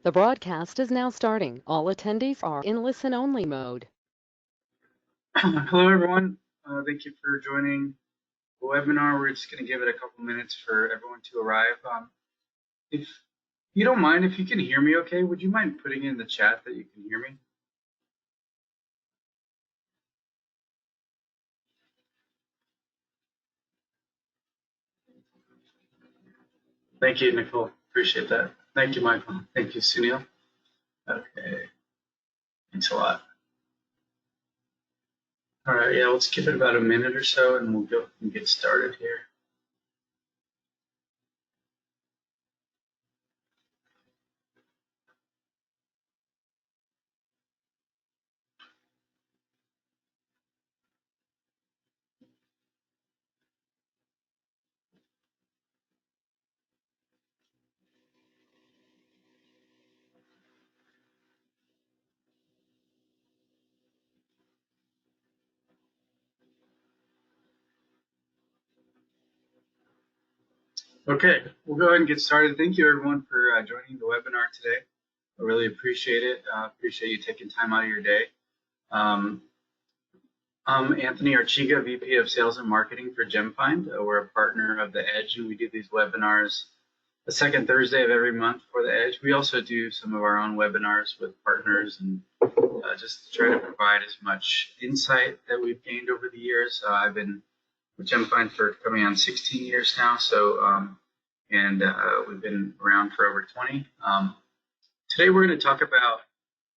The broadcast is now starting. All attendees are in listen-only mode. Hello, everyone. Thank you for joining the webinar. We're just going to give it a couple minutes for everyone to arrive. If you don't mind, if you can hear me okay, would you mind putting in the chat that you can hear me? Thank you, Nicole. Appreciate that. Thank you, Michael. Thank you, Sunil. Okay. Thanks a lot. All right, yeah, let's give it about a minute or so and we'll go and get started here. Okay, we'll go ahead and get started. Thank you, everyone, for joining the webinar today. I really appreciate it. Appreciate you taking time out of your day. I'm Anthony Arechiga, VP of Sales and Marketing for GemFind. We're a partner of The Edge, and we do these webinars the second Thursday of every month for The Edge. We also do some of our own webinars with partners and just to try to provide as much insight that we've gained over the years. I've been with GemFind for coming on 16 years now, so we've been around for over 20. Today we're going to talk about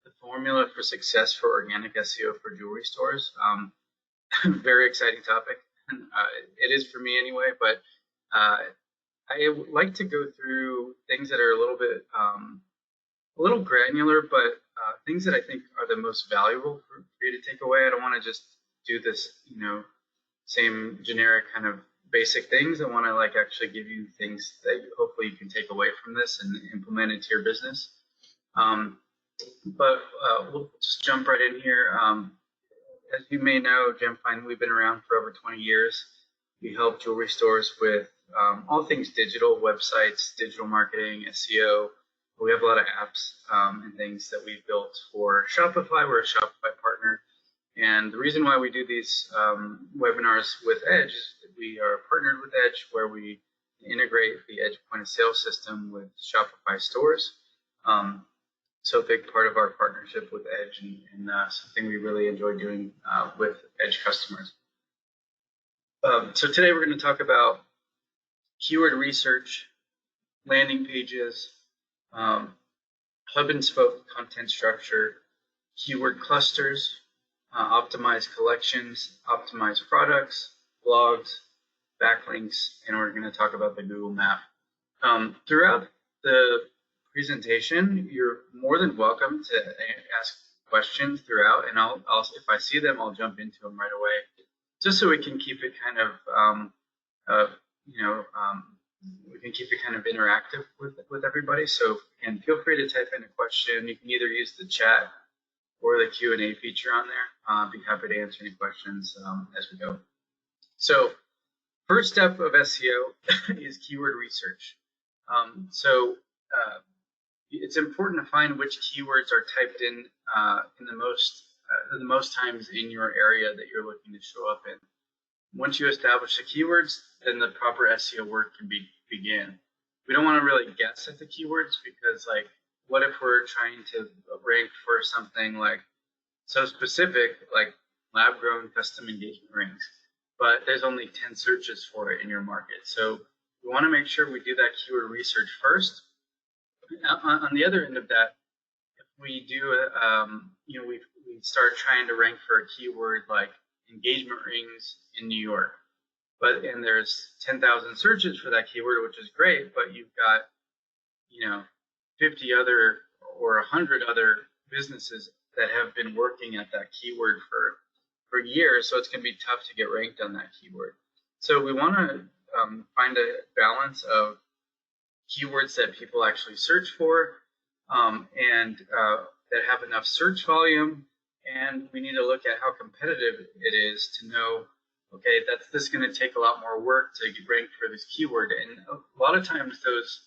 the formula for success for organic SEO for jewelry stores. Very exciting topic. It is for me anyway, but I would like to go through things that are a little granular, but things that I think are the most valuable for you to take away. I don't want to just do this, same generic kind of basic things. I want to actually give you things that hopefully you can take away from this and implement into your business. But we'll just jump right in here. As you may know, GemFind, we've been around for over 20 years. We help jewelry stores with all things digital, websites, digital marketing, SEO. We have a lot of apps and things that we've built for Shopify. We're a Shopify partner. And the reason why we do these webinars with Edge is that we are partnered with Edge, where we integrate the Edge point of sale system with Shopify stores. So a big part of our partnership with Edge and something we really enjoy doing with Edge customers. So today we're going to talk about keyword research, landing pages, hub and spoke content structure, keyword clusters, optimized collections, optimized products, blogs, backlinks, and we're going to talk about the Google Map. Throughout the presentation, you're more than welcome to ask questions throughout, and I'll if I see them, I'll jump into them right away, just so we can keep it kind of we can keep it kind of interactive with everybody. So again, feel free to type in a question. You can either use the chat or the Q&A feature on there. I'll be happy to answer any questions as we go. So first step of SEO is keyword research. It's important to find which keywords are typed in the most times in your area that you're looking to show up in. Once you establish the keywords, then the proper SEO work can begin. We don't want to really guess at the keywords because, what if we're trying to rank for something so specific, like lab-grown custom engagement rings, but there's only 10 searches for it in your market. So we want to make sure we do that keyword research first. On the other end of that, if we do, we start trying to rank for a keyword like engagement rings in New York, and there's 10,000 searches for that keyword, which is great, but you've got, 50 other or 100 other businesses that have been working at that keyword for years, so it's going to be tough to get ranked on that keyword. So we want to find a balance of keywords that people actually search for and that have enough search volume, and we need to look at how competitive it is to know, okay, this is going to take a lot more work to get ranked for this keyword. And a lot of times those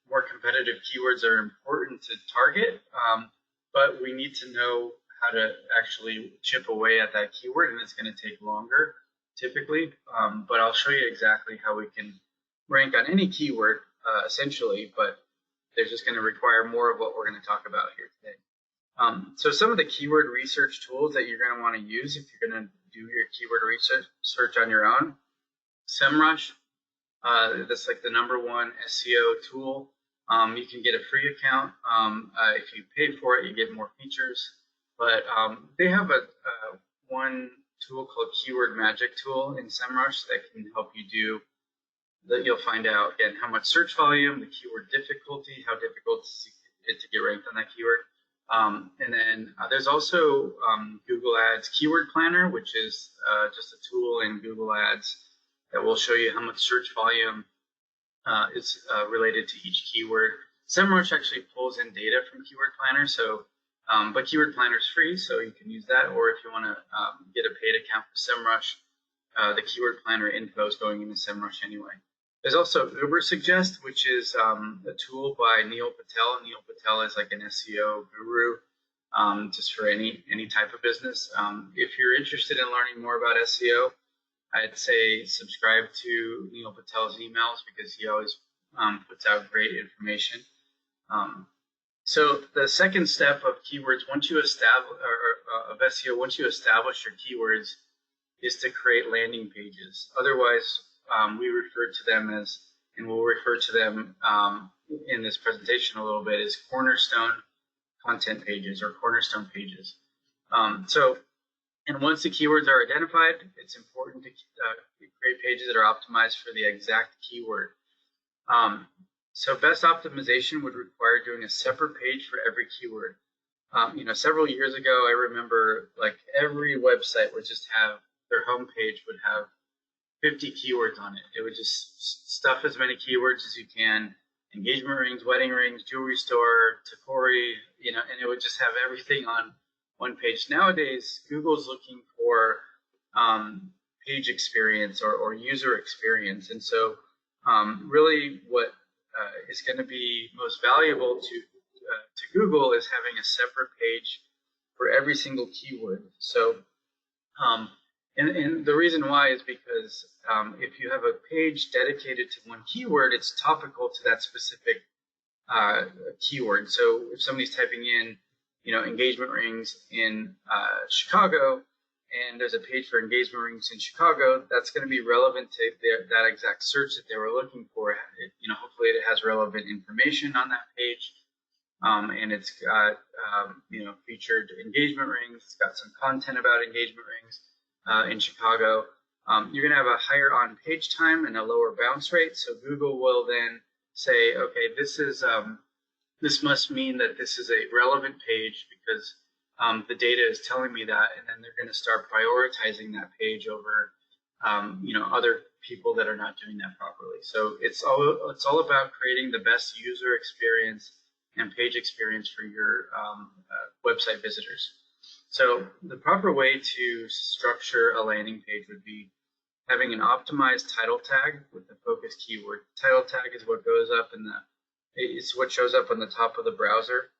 more competitive keywords are important to target, but we need to know how to actually chip away at that keyword, and it's going to take longer typically. But I'll show you exactly how we can rank on any keyword essentially, but they're just going to require more of what we're going to talk about here today. So some of the keyword research tools that you're going to want to use if you're going to do your keyword research on your own. SEMrush, that's like the #1 SEO tool. You can get a free account. If you pay for it, you get more features. But they have one tool called Keyword Magic Tool in SEMrush that can help you do that. You'll find out again how much search volume, the keyword difficulty, how difficult is it to get ranked on that keyword. And then there's also Google Ads Keyword Planner, which is just a tool in Google Ads that will show you how much search volume is related to each keyword. SEMrush actually pulls in data from Keyword Planner, so but Keyword Planner is free, so you can use that. Or if you want to get a paid account for SEMrush, the Keyword Planner info is going into SEMrush anyway. There's also Ubersuggest, which is a tool by Neil Patel. Neil Patel is like an SEO guru, just for any type of business. If you're interested in learning more about SEO, I'd say subscribe to Neil Patel's emails because he always puts out great information. So the second step of keywords, once you establish of SEO, once you establish your keywords, is to create landing pages. Otherwise, we refer to them as, and we'll refer to them in this presentation a little bit, as cornerstone content pages or cornerstone pages. And once the keywords are identified, it's important to create pages that are optimized for the exact keyword. So best optimization would require doing a separate page for every keyword. Several years ago, I remember like every website would just have their homepage would have 50 keywords on it. It would just stuff as many keywords as you can: engagement rings, wedding rings, jewelry store, Takori, and it would just have everything on one page. Nowadays, Google's looking for page experience or user experience, and so really what is going to be most valuable to Google is having a separate page for every single keyword. So and the reason why is because if you have a page dedicated to one keyword, it's topical to that specific keyword. So if somebody's typing in, engagement rings in Chicago, and there's a page for engagement rings in Chicago, that's going to be relevant to that exact search that they were looking for. Hopefully it has relevant information on that page, and it's got featured engagement rings. It's got some content about engagement rings in Chicago. You're going to have a higher on-page time and a lower bounce rate. So Google will then say, okay, this must mean that this is a relevant page because the data is telling me that, and then they're going to start prioritizing that page over other people that are not doing that properly. So it's all about creating the best user experience and page experience for your website visitors. So the proper way to structure a landing page would be having an optimized title tag with the focus keyword. Title tag is what goes up it's what shows up on the top of the browser.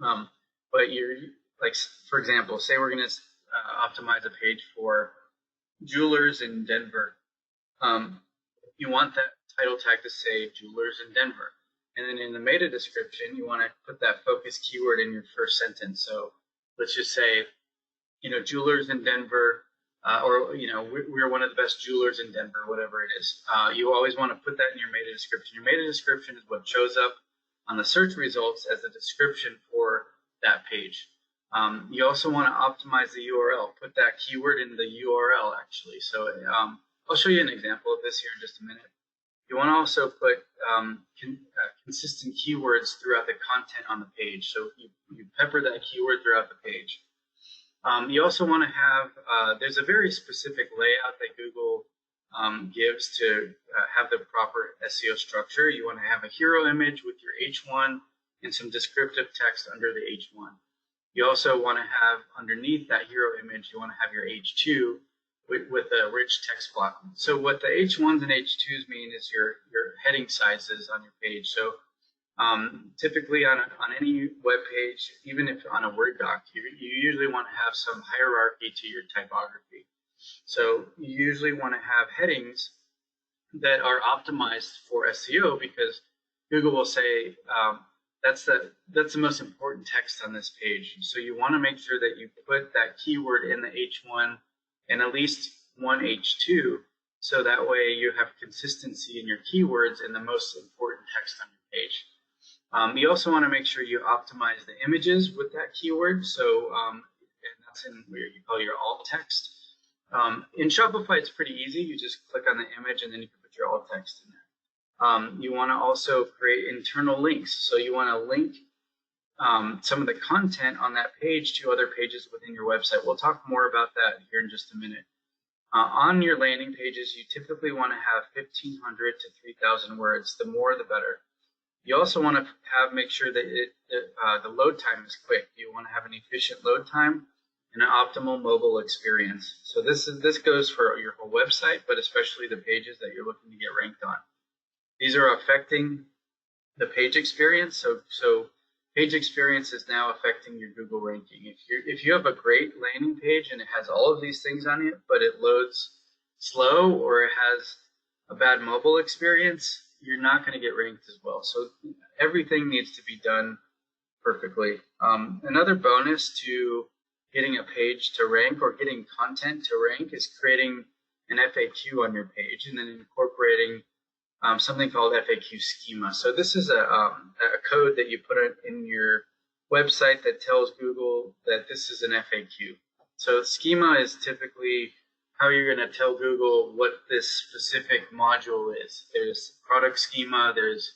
But you're like, for example, say we're going to optimize a page for jewelers in Denver. You want that title tag to say jewelers in Denver. And then in the meta description, you want to put that focus keyword in your first sentence. So let's just say, jewelers in Denver, or we're one of the best jewelers in Denver, whatever it is. You always want to put that in your meta description. Your meta description is what shows up on the search results as a description for that page. You also want to optimize the URL. Put that keyword in the URL actually. So I'll show you an example of this here in just a minute. You want to also put consistent keywords throughout the content on the page. So you pepper that keyword throughout the page. You also want to have, there's a very specific layout that Google gives to have the proper SEO structure. You want to have a hero image with your H1 and some descriptive text under the H1. You also want to have underneath that hero image, you want to have your H2 with a rich text block. So what the H1s and H2s mean is your heading sizes on your page. So Typically on any web page, even if on a Word doc, you usually want to have some hierarchy to your typography. So you usually want to have headings that are optimized for SEO, because Google will say that's the most important text on this page. So you want to make sure that you put that keyword in the H1 and at least one H2, so that way you have consistency in your keywords in the most important text on your page. You also want to make sure you optimize the images with that keyword. So and that's in where you call your alt text. In Shopify, it's pretty easy. You just click on the image and then you can put your alt text in there. You want to also create internal links. So you want to link some of the content on that page to other pages within your website. We'll talk more about that here in just a minute. On your landing pages, you typically want to have 1,500 to 3,000 words. The more, the better. You also want to make sure that the load time is quick. You want to have an efficient load time and an optimal mobile experience. So this goes for your whole website, but especially the pages that you're looking to get ranked on. These are affecting the page experience. So page experience is now affecting your Google ranking. If you have a great landing page and it has all of these things on it, but it loads slow or it has a bad mobile experience, you're not going to get ranked as well. So everything needs to be done perfectly. Another bonus to getting a page to rank or getting content to rank is creating an FAQ on your page and then incorporating something called FAQ schema. So this is a code that you put in your website that tells Google that this is an FAQ. So schema is typically how you're going to tell Google what this specific module is. There's product schema, there's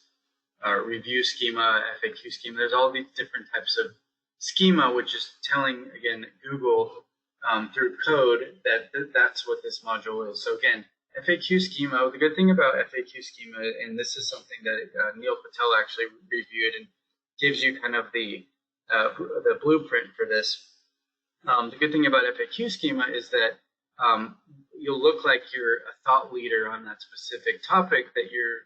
review schema, FAQ schema. There's all these different types of schema, which is telling, again, Google through code that that's what this module is. So again, FAQ schema, the good thing about FAQ schema, and this is something that Neil Patel actually reviewed and gives you kind of the blueprint for this. The good thing about FAQ schema is that you'll look like you're a thought leader on that specific topic that you're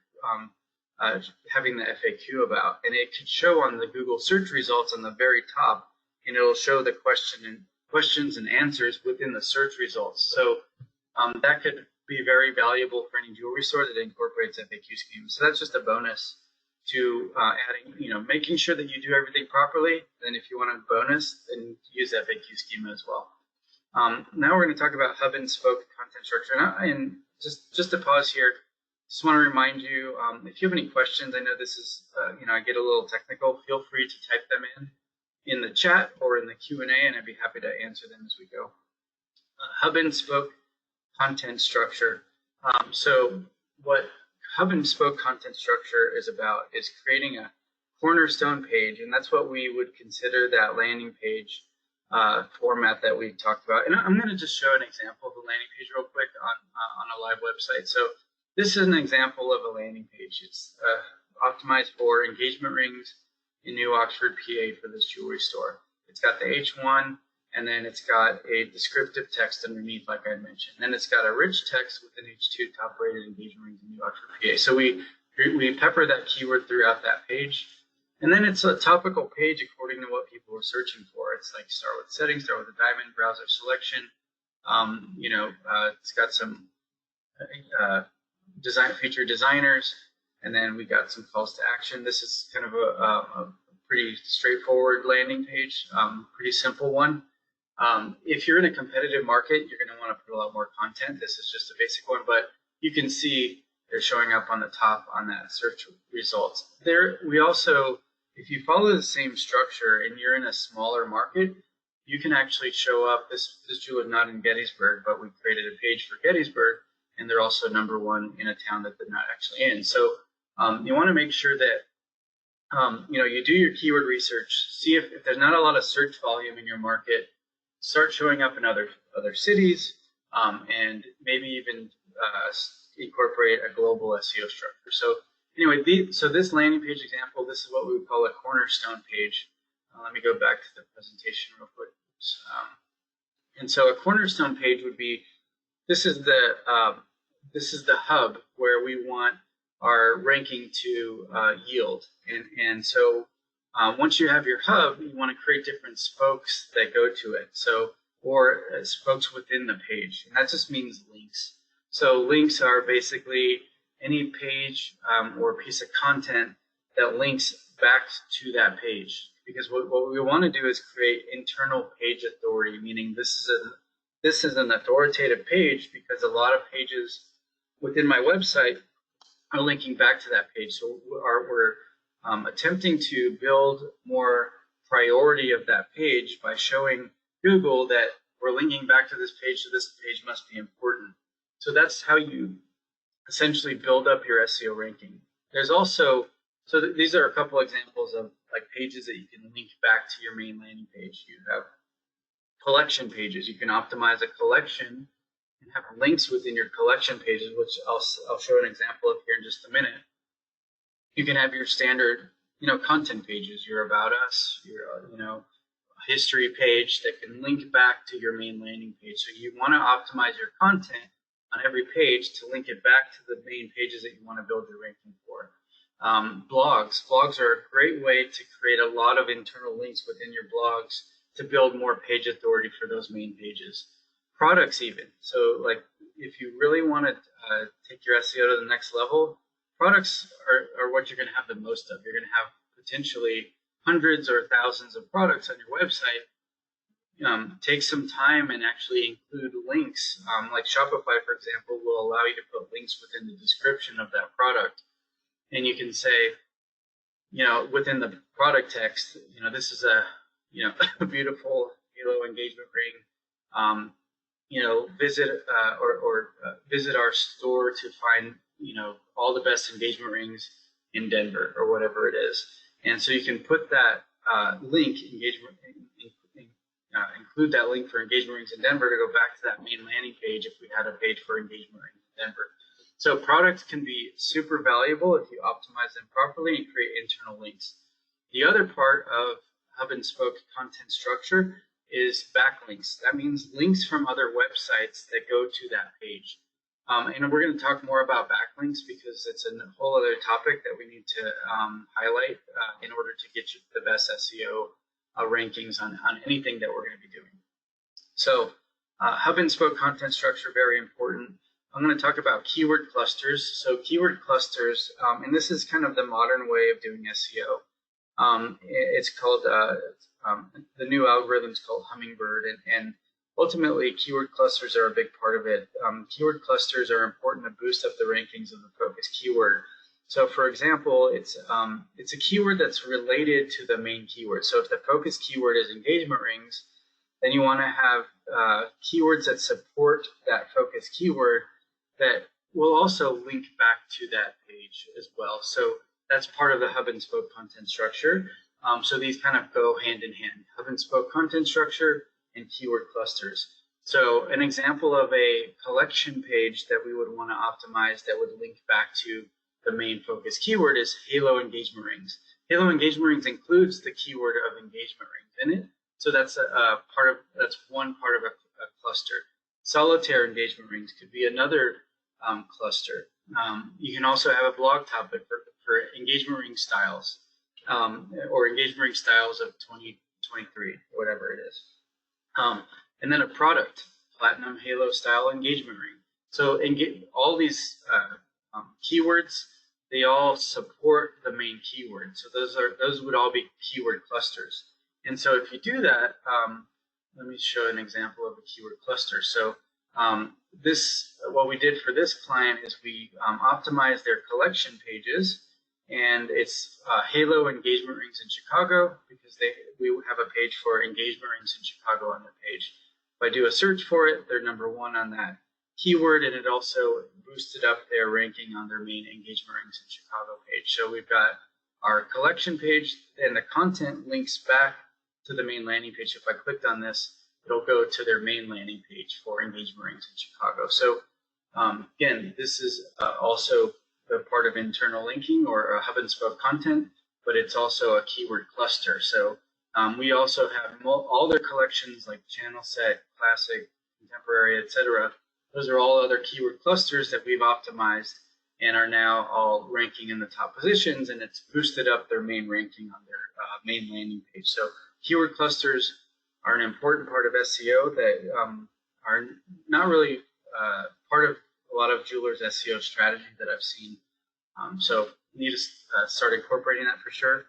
having the FAQ about, and it could show on the Google search results on the very top, and it'll show the questions and answers within the search results. So that could be very valuable for any jewelry store that incorporates FAQ schemes. So that's just a bonus to adding, making sure that you do everything properly. Then if you want a bonus, then use FAQ schema as well. Now we're going to talk about hub and spoke content structure. And just to pause here, just want to remind you, if you have any questions, I know this is, I get a little technical, feel free to type them in the chat or in the Q&A, and I'd be happy to answer them as we go. Hub and spoke content structure. So what hub and spoke content structure is about is creating a cornerstone page, and that's what we would consider that landing page format that we talked about. And I'm going to just show an example of a landing page real quick on a live website. So this is an example of a landing page. It's optimized for engagement rings in New Oxford, PA for this jewelry store. It's got the H1, and then it's got a descriptive text underneath, like I mentioned. Then it's got a rich text with an H2 top-rated engagement rings in New Oxford, PA. So we pepper that keyword throughout that page. And then it's a topical page according to what people are searching for. It's like start with settings, start with a diamond, browser selection. It's got some feature designers, and then we got some calls to action. This is kind of a pretty straightforward landing page, pretty simple one. If you're in a competitive market, you're going to want to put a lot more content. This is just a basic one, but you can see they're showing up on the top on that search results. We also, if you follow the same structure and you're in a smaller market, you can actually show up. This jewel is not in Gettysburg, but we created a page for Gettysburg, and they're also #1 in a town that they're not actually in. So you want to make sure that you do your keyword research, see if there's not a lot of search volume in your market, start showing up in other cities, and maybe even incorporate a global SEO structure. So anyway, so this landing page example, this is what we would call a cornerstone page. Let me go back to the presentation real quick. And so a cornerstone page would be, this is the hub where we want are ranking to yield. And so once you have your hub, you want to create different spokes that go to it. So, or spokes within the page. And that just means links. So links are basically any page or piece of content that links back to that page. Because what we want to do is create internal page authority, meaning this is an authoritative page because a lot of pages within my website are linking back to that page. So we're attempting to build more priority of that page by showing Google that we're linking back to this page, so this page must be important. So that's how you essentially build up your SEO ranking. There's also, these are a couple examples of like pages that you can link back to your main landing page. You have collection pages. You can optimize a collection and have links within your collection pages, which I'll show an example of here in just a minute. You can have your standard, content pages, your about us, your, history page that can link back to your main landing page. So you want to optimize your content on every page to link it back to the main pages that you want to build your ranking for. Blogs are a great way to create a lot of internal links within your blogs to build more page authority for those main pages. Products even. So like if you really want to take your SEO to the next level, products are what you're going to have the most of. You're going to have potentially hundreds or thousands of products on your website. Take some time and actually include links. Like Shopify, for example, will allow you to put links within the description of that product. And you can say, within the product text, this is a beautiful halo engagement ring. Visit visit our store to find all the best engagement rings in Denver or whatever it is. And so you can put that link include that link for engagement rings in Denver to go back to that main landing page if we had a page for engagement rings in Denver. So products can be super valuable if you optimize them properly and create internal links. The other part of hub and spoke content structure is backlinks. That means links from other websites that go to that page. And we're going to talk more about backlinks because it's a whole other topic that we need to highlight in order to get you the best SEO rankings on anything that we're going to be doing. So hub and spoke content structure, very important. I'm going to talk about keyword clusters. So keyword clusters, and this is kind of the modern way of doing SEO. It's called, the new algorithm is called Hummingbird, and ultimately keyword clusters are a big part of it. Keyword clusters are important to boost up the rankings of the focus keyword. So for example, it's a keyword that's related to the main keyword. So if the focus keyword is engagement rings, then you want to have keywords that support that focus keyword that will also link back to that page as well. So that's part of the hub and spoke content structure. So these kind of go hand in hand, hub and spoke content structure and keyword clusters. So an example of a collection page that we would want to optimize that would link back to the main focus keyword is halo engagement rings. Halo engagement rings includes the keyword of engagement rings in it. So that's that's one part of a cluster. Solitaire engagement rings could be another cluster. You can also have a blog topic for engagement ring styles or engagement ring styles of 2023, or whatever it is. And then a product, platinum halo style engagement ring. So all these keywords, they all support the main keyword. So those would all be keyword clusters. And so if you do that, let me show an example of a keyword cluster. So what we did for this client is we optimized their collection pages, and it's halo engagement rings in Chicago because we have a page for engagement rings in Chicago on their page. If I do a search for it, they're number one on that keyword, and it also boosted up their ranking on their main engagement rings in Chicago page. So we've got our collection page, and the content links back to the main landing page. If I clicked on this, it'll go to their main landing page for engagement rings in Chicago. So again, this is also the part of internal linking or hub and spoke content, but it's also a keyword cluster. So we also have all their collections like channel set, classic, contemporary, etc. Those are all other keyword clusters that we've optimized, and are now all ranking in the top positions, and it's boosted up their main ranking on their main landing page. So keyword clusters are an important part of SEO that are not really part of a lot of jewelers' SEO strategy that I've seen. So you need to start incorporating that for sure.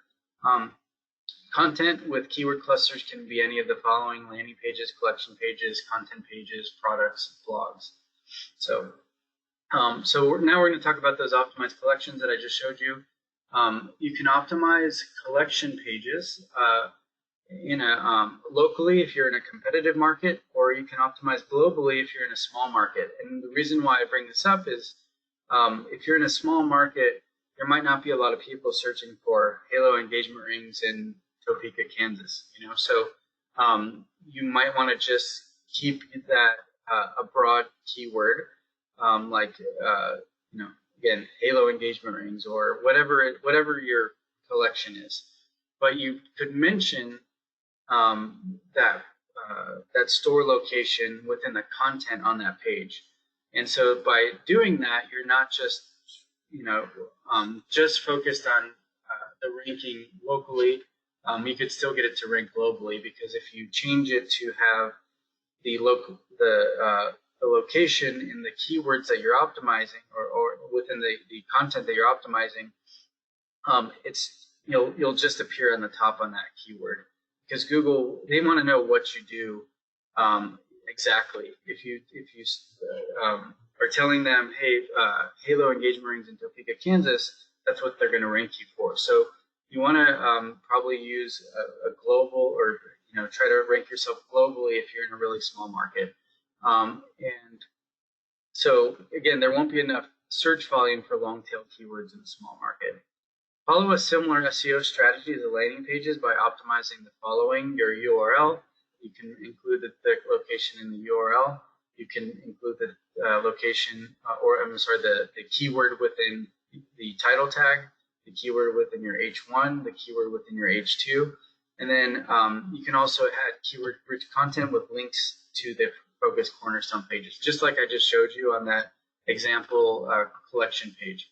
Content with keyword clusters can be any of the following: landing pages, collection pages, content pages, products, blogs. So now we're going to talk about those optimized collections that I just showed you. You can optimize collection pages locally if you're in a competitive market, or you can optimize globally if you're in a small market. And the reason why I bring this up is if you're in a small market, there might not be a lot of people searching for halo engagement rings in Topeka, Kansas. So you might want to just keep that a broad keyword, again, halo engagement rings or whatever your collection is. But you could mention that store location within the content on that page. And so by doing that, you're not just just focused on the ranking locally. You could still get it to rank globally, because if you change it to have the location in the keywords that you're optimizing, or within the content that you're optimizing, you'll just appear on the top on that keyword, because Google, they want to know what you do exactly. If you are telling them, hey, halo engagement rings in Topeka, Kansas, that's what they're going to rank you for. So you want to probably use a global, or try to rank yourself globally if you're in a really small market. And so again, there won't be enough search volume for long tail keywords in a small market. Follow a similar SEO strategy as the landing pages by optimizing the following: your URL. You can include the location in the URL. You can include the location, the keyword within the title tag, the keyword within your H1, the keyword within your H2. And then you can also add keyword-rich content with links to the focus cornerstone pages, just like I just showed you on that example collection page.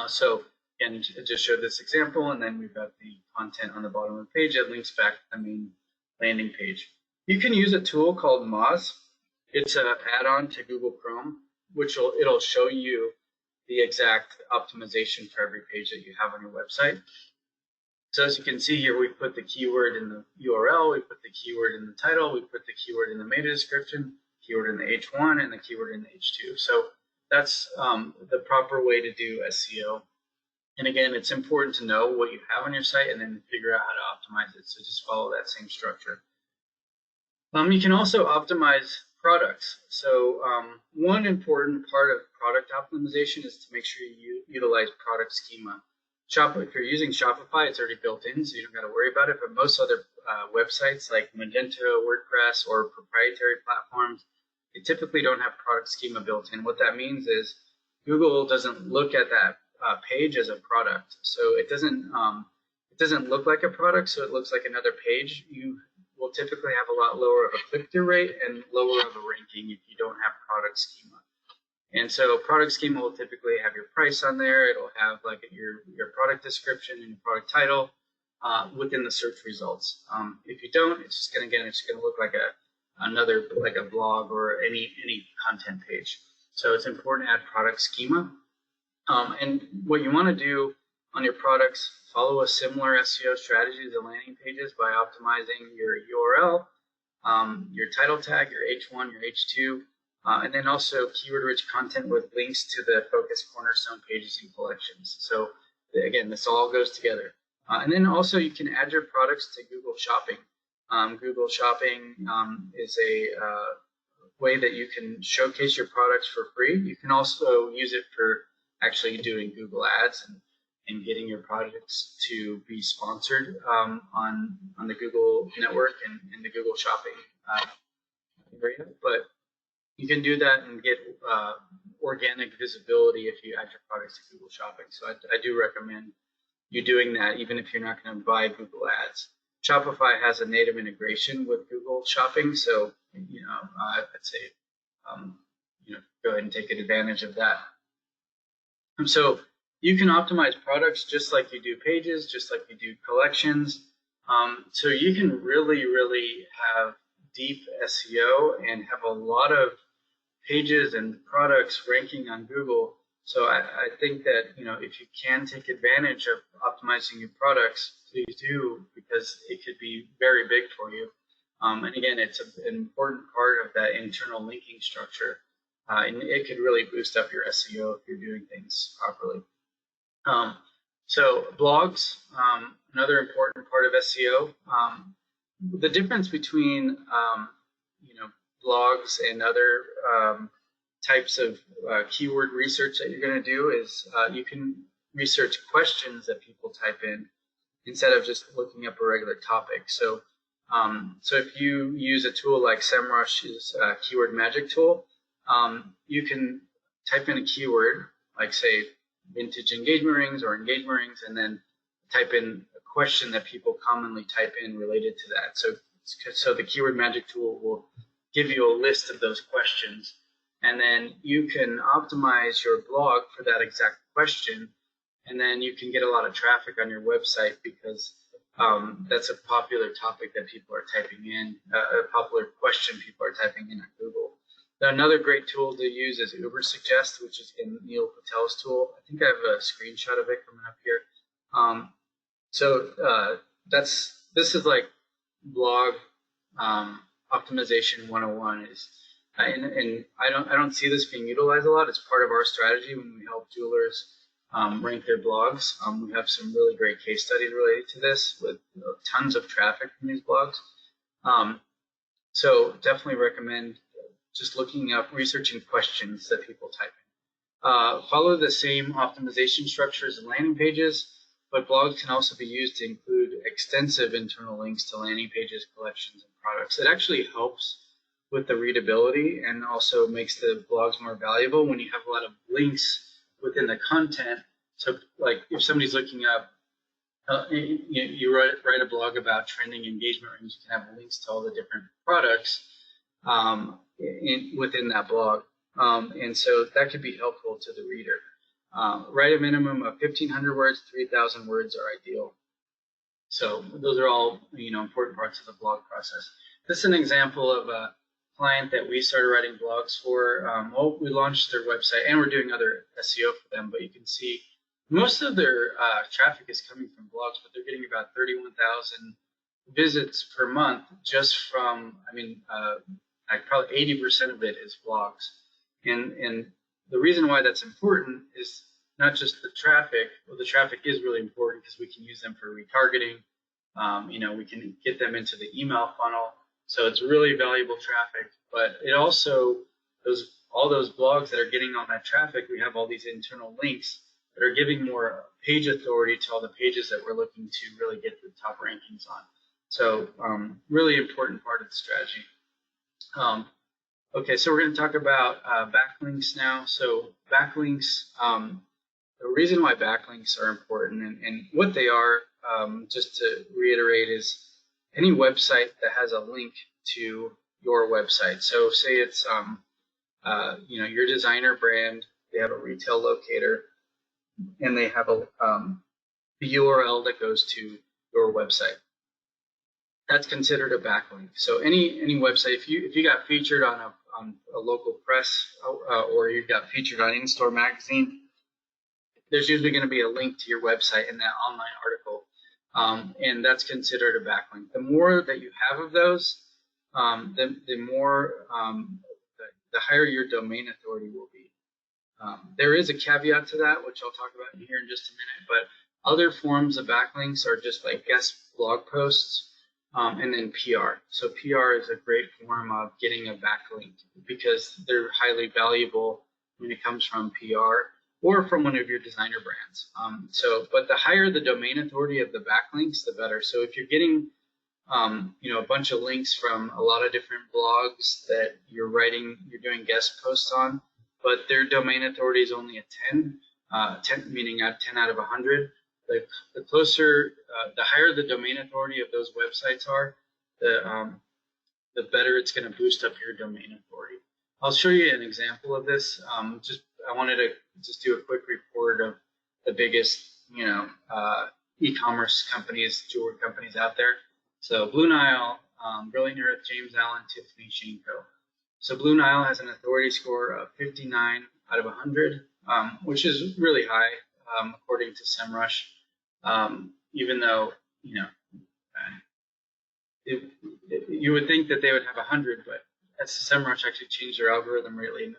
So again, I just showed this example, and then we've got the content on the bottom of the page that links back to the main landing page. You can use a tool called Moz. It's an add-on to Google Chrome, which it'll show you the exact optimization for every page that you have on your website. So as you can see here, we put the keyword in the URL, we put the keyword in the title, we put the keyword in the meta description, keyword in the H1, and the keyword in the H2. So that's the proper way to do SEO. And again, it's important to know what you have on your site and then figure out how to optimize it. So just follow that same structure. You can also optimize products. So one important part of product optimization is to make sure you utilize product schema. If you're using Shopify, it's already built in, so you don't got to worry about it. But most other websites like Magento, WordPress, or proprietary platforms, they typically don't have product schema built in. What that means is Google doesn't look at that page as a product, so it doesn't look like a product. So it looks like another page. You will typically have a lot lower of a click-through rate and lower of a ranking if you don't have product schema. And so product schema will typically have your price on there. It'll have like your product description and your product title within the search results. If you don't, it's just gonna look like another blog or any content page. So it's important to add product schema. And what you want to do on your products, follow a similar SEO strategy to the landing pages by optimizing your URL, your title tag, your H1, your H2. And then also keyword-rich content with links to the focus cornerstone pages and collections. So again, this all goes together. And then also you can add your products to Google Shopping. Google Shopping is a way that you can showcase your products for free. You can also use it for actually doing Google Ads and getting your products to be sponsored on the Google network and in the Google Shopping area. But you can do that and get organic visibility if you add your products to Google Shopping. So I do recommend you doing that, even if you're not going to buy Google Ads. Shopify has a native integration with Google Shopping, so I'd say go ahead and take advantage of that. So you can optimize products just like you do pages, just like you do collections. So you can really have deep SEO and have a lot of pages and products ranking on Google. So I think that, if you can take advantage of optimizing your products, please do, because it could be very big for you. And again, it's an important part of that internal linking structure. And it could really boost up your SEO if you're doing things properly. So blogs, another important part of SEO. The difference between blogs and other types of keyword research that you're going to do is you can research questions that people type in instead of just looking up a regular topic. So if you use a tool like SEMrush's keyword magic tool, you can type in a keyword like, say, vintage engagement rings or engagement rings, and then type in a question that people commonly type in related to that. So the keyword magic tool will give you a list of those questions, and then you can optimize your blog for that exact question, and then you can get a lot of traffic on your website because that's a popular topic that people are typing in, a popular question people are typing in on Google. Another great tool to use is Ubersuggest, which is in Neil Patel's tool. I think I have a screenshot of it coming up here. This is like blog optimization 101 is, and I don't see this being utilized a lot. It's part of our strategy when we help jewelers rank their blogs. We have some really great case studies related to this with tons of traffic from these blogs. So definitely recommend just looking up, researching questions that people type in. Follow the same optimization structures and landing pages, but blogs can also be used to include extensive internal links to landing pages, collections, and products. It actually helps with the readability and also makes the blogs more valuable when you have a lot of links within the content. So like if somebody's looking up, you write a blog about trending engagement rings, you can have links to all the different products within that blog. And so that could be helpful to the reader. Write a minimum of 1,500 words, 3,000 words are ideal. So those are all important parts of the blog process. This is an example of a client that we started writing blogs for. Well, we launched their website and we're doing other SEO for them, but you can see most of their traffic is coming from blogs, but they're getting about 31,000 visits per month just from, like probably 80% of it is blogs. And the reason why that's important is not just the traffic. Well, the traffic is really important because we can use them for retargeting. We can get them into the email funnel. So it's really valuable traffic, but it also, all those blogs that are getting on that traffic, we have all these internal links that are giving more page authority to all the pages that we're looking to really get the top rankings on. So really important part of the strategy. Okay, so we're going to talk about backlinks now. So backlinks, the reason why backlinks are important and what they are, just to reiterate, is any website that has a link to your website. So say it's your designer brand, they have a retail locator, and they have a URL that goes to your website. That's considered a backlink. So any website, if you got featured on a local press or you got featured on In-Store magazine, there's usually going to be a link to your website in that online article, and that's considered a backlink. The more that you have of those, the more the higher your domain authority will be. There is a caveat to that, which I'll talk about here in just a minute, but other forms of backlinks are just like guest blog posts. And then PR. So PR is a great form of getting a backlink because they're highly valuable when it comes from PR or from one of your designer brands. But the higher the domain authority of the backlinks, the better. So if you're getting, a bunch of links from a lot of different blogs that you're doing guest posts on, but their domain authority is only a 10, meaning at 10 out of 100. The closer, the higher the domain authority of those websites are, the better it's going to boost up your domain authority. I'll show you an example of this. Just I wanted to just do a quick report of the biggest, e-commerce companies, jewelry companies out there. So Blue Nile, Brilliant Earth, James Allen, Tiffany, Shenko. So Blue Nile has an authority score of 59 out of 100, which is really high, according to SEMrush. Even though, you would think that they would have 100, but SEMrush actually changed their algorithm lately,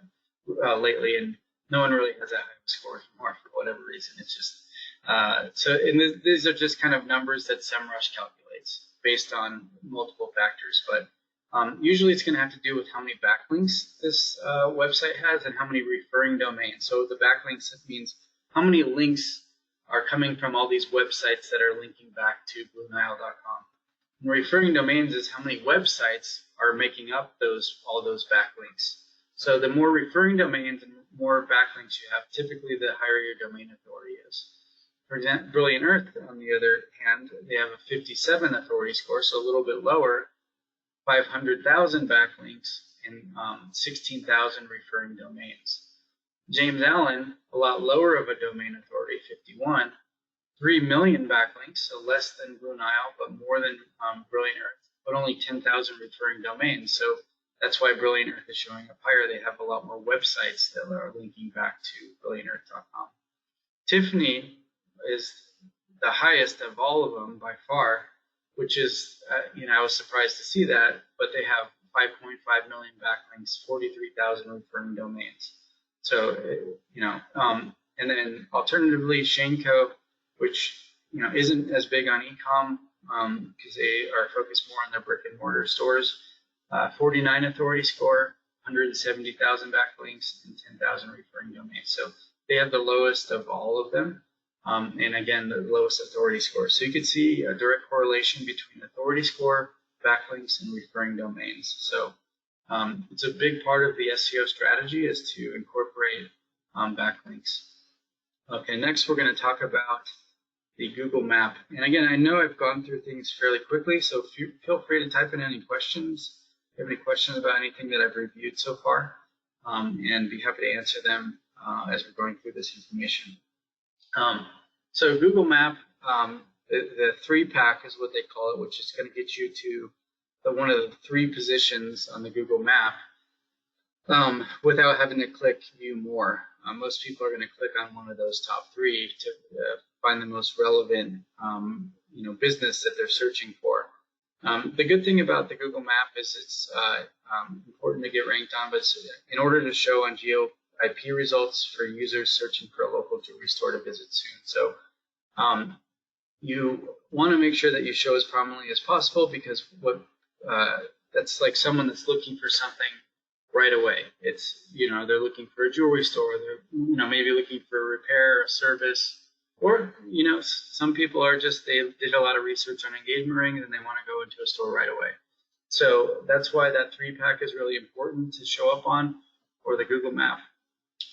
and no one really has that high score anymore for whatever reason. It's just these are just kind of numbers that SEMrush calculates based on multiple factors, but usually it's going to have to do with how many backlinks this website has and how many referring domains. So the backlinks means how many links are coming from all these websites that are linking back to BlueNile.com. And referring domains is how many websites are making up all those backlinks. So the more referring domains and more backlinks you have, typically the higher your domain authority is. For example, Brilliant Earth, on the other hand, they have a 57 authority score, so a little bit lower, 500,000 backlinks and 16,000 referring domains. James Allen, a lot lower of a domain authority, 51, 3 million backlinks, so less than Blue Nile, but more than Brilliant Earth, but only 10,000 referring domains. So that's why Brilliant Earth is showing up higher. They have a lot more websites that are linking back to BrilliantEarth.com. Tiffany is the highest of all of them by far, which is, I was surprised to see that, but they have 5.5 million backlinks, 43,000 referring domains. So, and then alternatively, Shenko, which, isn't as big on e-com because they are focused more on their brick and mortar stores, 49 authority score, 170,000 backlinks, and 10,000 referring domains. So they have the lowest of all of them. And again, the lowest authority score. So you can see a direct correlation between authority score, backlinks, and referring domains. So it's a big part of the SEO strategy is to incorporate backlinks. Okay, next we're going to talk about the Google Map. And again, I know I've gone through things fairly quickly, so feel free to type in any questions. If you have any questions about anything that I've reviewed so far, and be happy to answer them as we're going through this information. So Google Map, the 3-pack is what they call it, which is going to get you to one of the 3 positions on the Google Map without having to click View More. Most people are going to click on one of those top 3 to find the most relevant, business that they're searching for. The good thing about the Google Map is it's important to get ranked on, but in order to show on Geo IP results for users searching for a local jewelry store to visit soon. So you want to make sure that you show as prominently as possible, because that's like someone that's looking for something right away. It's, they're looking for a jewelry store, they're, maybe looking for a repair, a service, or, some people are just, they did a lot of research on engagement rings and they want to go into a store right away. So that's why that 3-pack is really important to show up on for the Google Map.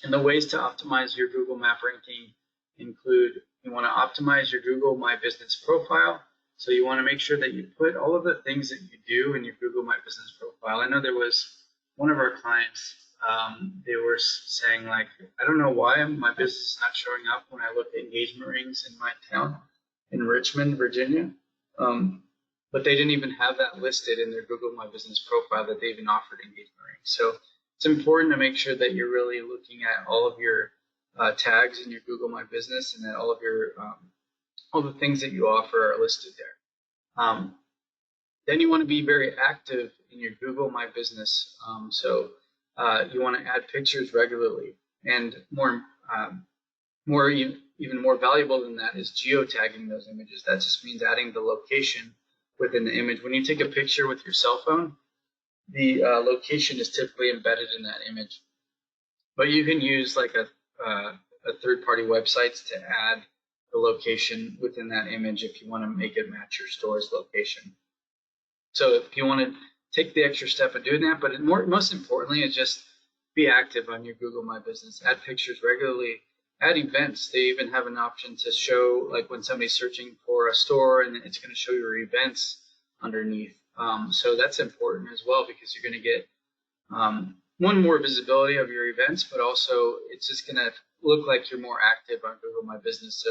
And the ways to optimize your Google Map ranking include, you want to optimize your Google My Business profile. So you want to make sure that you put all of the things that you do in your Google My Business profile. I know there was one of our clients, they were saying, like, I don't know why my business is not showing up when I look at engagement rings in my town in Richmond, Virginia. But they didn't even have that listed in their Google My Business profile that they even offered engagement rings. So it's important to make sure that you're really looking at all of your tags in your Google My Business, and that all of your all the things that you offer are listed there. Then you want to be very active in your Google My Business. So you want to add pictures regularly, and even more valuable than that is geotagging those images. That just means adding the location within the image. When you take a picture with your cell phone, the location is typically embedded in that image. But you can use like a third-party websites to add the location within that image if you want to make it match your store's location. So if you want to take the extra step of doing that, but most importantly is just be active on your Google My Business. Add pictures regularly. Add events. They even have an option to show, like, when somebody's searching for a store, and it's going to show your events underneath. So that's important as well, because you're going to get more visibility of your events, but also it's just going to look like you're more active on Google My Business.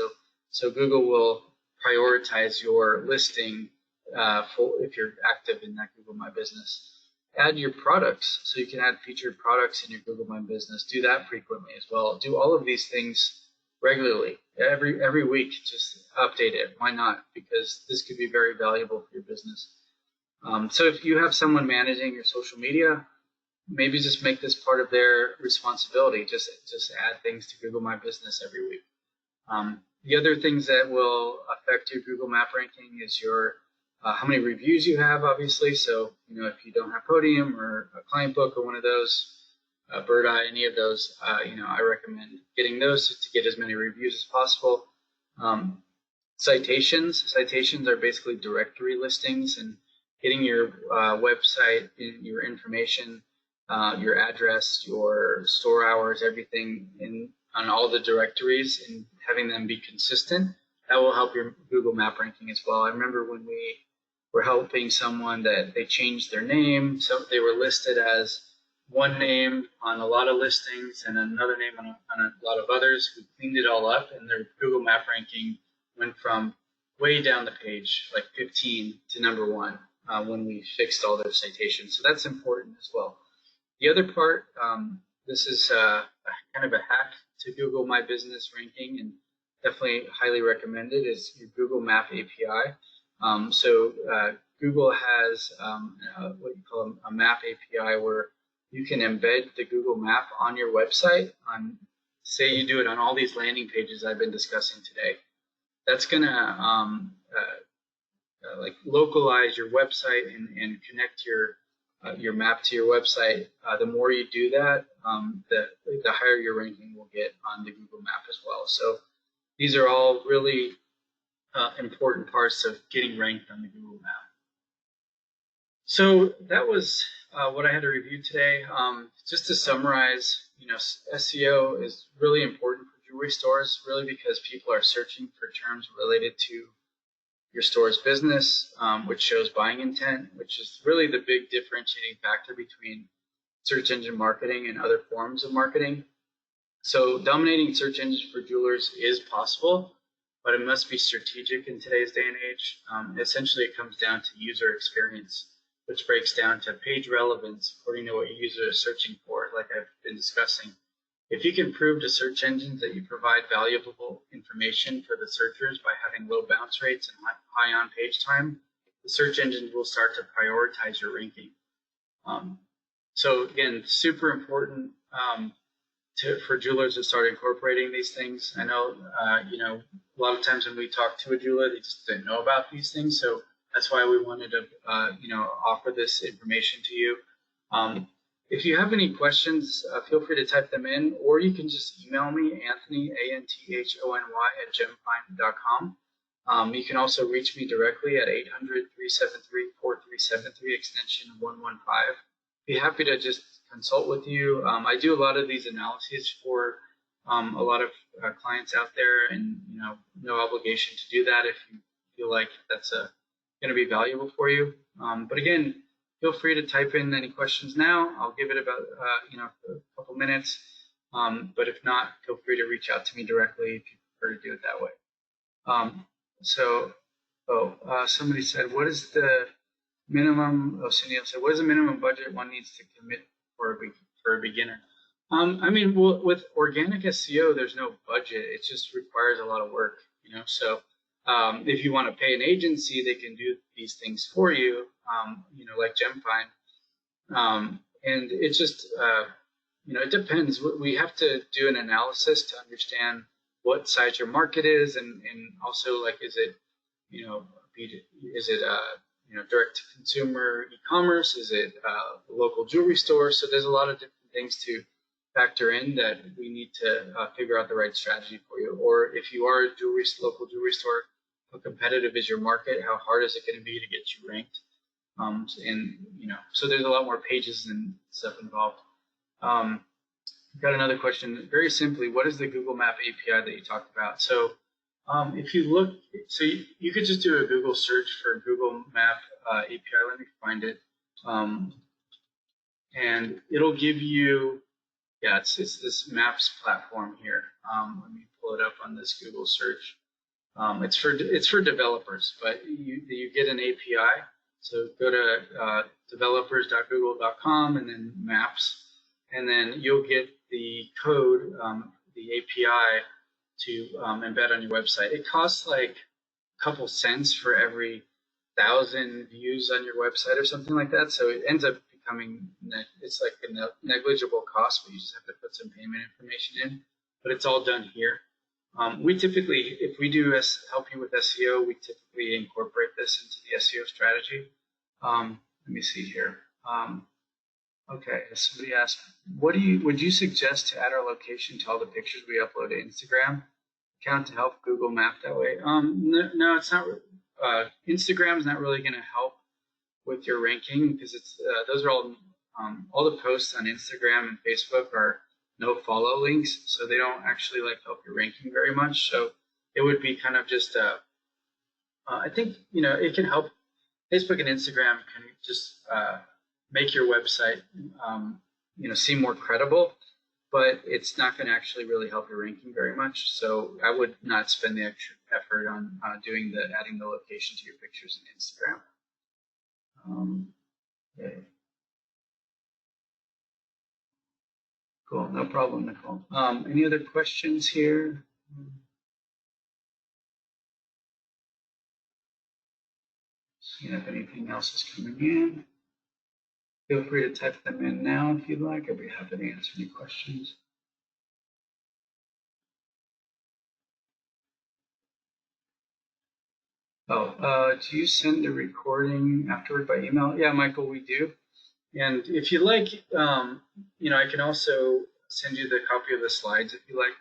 So Google will prioritize your listing if you're active in that Google My Business. Add your products, so you can add featured products in your Google My Business. Do that frequently as well. Do all of these things regularly, every week. Just update it. Why not? Because this could be very valuable for your business. So if you have someone managing your social media, maybe just make this part of their responsibility. Just add things to Google My Business every week. The other things that will affect your Google Map ranking is your how many reviews you have, obviously. So if you don't have Podium or a Client Book or one of those, Bird Eye, any of those, I recommend getting those to get as many reviews as possible. Citations are basically directory listings, and getting your website, your information, your address, your store hours, everything on all the directories, and having them be consistent. That will help your Google Map ranking as well. I remember when we were helping someone that they changed their name, so they were listed as one name on a lot of listings and another name on a lot of others. We cleaned it all up, and their Google Map ranking went from way down the page, like 15, to number 1 when we fixed all their citations. So that's important as well. The other part, this is kind of a hack to Google My Business ranking, and definitely highly recommended, is your Google Map API. Google has what you call a map API, where you can embed the Google Map on your website. Say you do it on all these landing pages I've been discussing today. That's going to like localize your website and connect your map to your website. The more you do that, the higher your ranking will get on the Google Map as well. So these are all really important parts of getting ranked on the Google Map. So that was what I had to review today. Just to summarize, SEO is really important for jewelry stores, really because people are searching for terms related to your store's business, which shows buying intent, which is really the big differentiating factor between search engine marketing and other forms of marketing. So dominating search engines for jewelers is possible, but it must be strategic in today's day and age. Essentially, it comes down to user experience, which breaks down to page relevance according to what your user is searching for, like I've been discussing. If you can prove to search engines that you provide valuable information for the searchers by having low bounce rates and high on-page time, the search engines will start to prioritize your ranking. So again, super important for jewelers to start incorporating these things. I know, a lot of times when we talk to a jeweler, they just didn't know about these things. So that's why we wanted to, offer this information to you. If you have any questions, feel free to type them in, or you can just email me, Anthony, ANTHONY, @gemfind.com. You can also reach me directly at 800-373-4373, extension 115. Be happy to just consult with you. I do a lot of these analyses for a lot of clients out there, and no obligation to do that if you feel like that's going to be valuable for you. But again, feel free to type in any questions now. I'll give it about a couple minutes. But if not, feel free to reach out to me directly if you prefer to do it that way. Somebody said, what is the minimum? Sunil said, what is the minimum budget one needs to commit for a beginner? With organic SEO, there's no budget. It just requires a lot of work, So if you want to pay an agency, they can do these things for you, like GemFind. And it's just, it depends. We have to do an analysis to understand what size your market is, and also, like, is it, direct to consumer e-commerce? Is it a local jewelry store? So there's a lot of different things to factor in that we need to figure out the right strategy for you. Or if you are a local jewelry store, how competitive is your market? How hard is it going to be to get you ranked? So there's a lot more pages and stuff involved. Got another question. Very simply, what is the Google Map API that you talked about? So if you look, you could just do a Google search for Google Map API. Let me find it. and it'll give you, yeah, it's this Maps platform here. Let me pull it up on this Google search. It's for developers, but you get an API. So go to developers.google.com and then Maps, and then you'll get the code, the API to embed on your website. It costs like a couple cents for every 1,000 views on your website or something like that. So it ends up becoming, it's like a negligible cost, but you just have to put some payment information in. But it's all done here. We typically, if we do help you with SEO, we typically incorporate this into the SEO strategy. Let me see here. Okay, somebody asked, would you suggest to add our location to all the pictures we upload to Instagram account to help Google Map that way? No, it's not. Instagram is not really going to help with your ranking because it's those are all the posts on Instagram and Facebook are no follow links, so they don't actually like help your ranking very much. So it would be kind of just I think it can help. Facebook and Instagram can just make your website seem more credible, but it's not going to actually really help your ranking very much. So I would not spend the extra effort on adding the location to your pictures in Instagram. Okay. Cool, no problem, Nicole. Any other questions here? Seeing if anything else is coming in. Feel free to type them in now if you'd like. I'd be happy to answer any questions. Do you send the recording afterward by email? Yeah, Michael, we do. And if you like, I can also send you the copy of the slides if you like.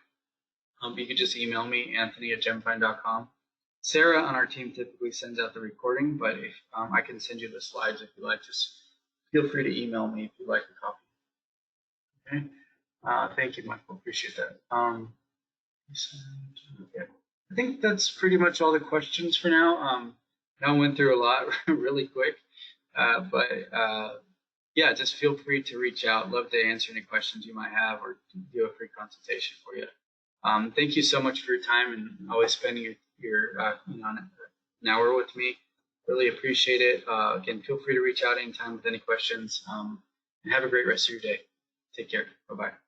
You could just email me, Anthony@GemFind.com. Sarah on our team typically sends out the recording, but if I can send you the slides if you like, just feel free to email me if you'd like a copy. Okay. Thank you, Michael. Appreciate that. Okay. I think that's pretty much all the questions for now. I went through a lot really quick, but yeah, just feel free to reach out. Love to answer any questions you might have or do a free consultation for you. Thank you so much for your time and always spending an hour with me. Really appreciate it. Again, feel free to reach out anytime with any questions. And have a great rest of your day. Take care. Bye-bye.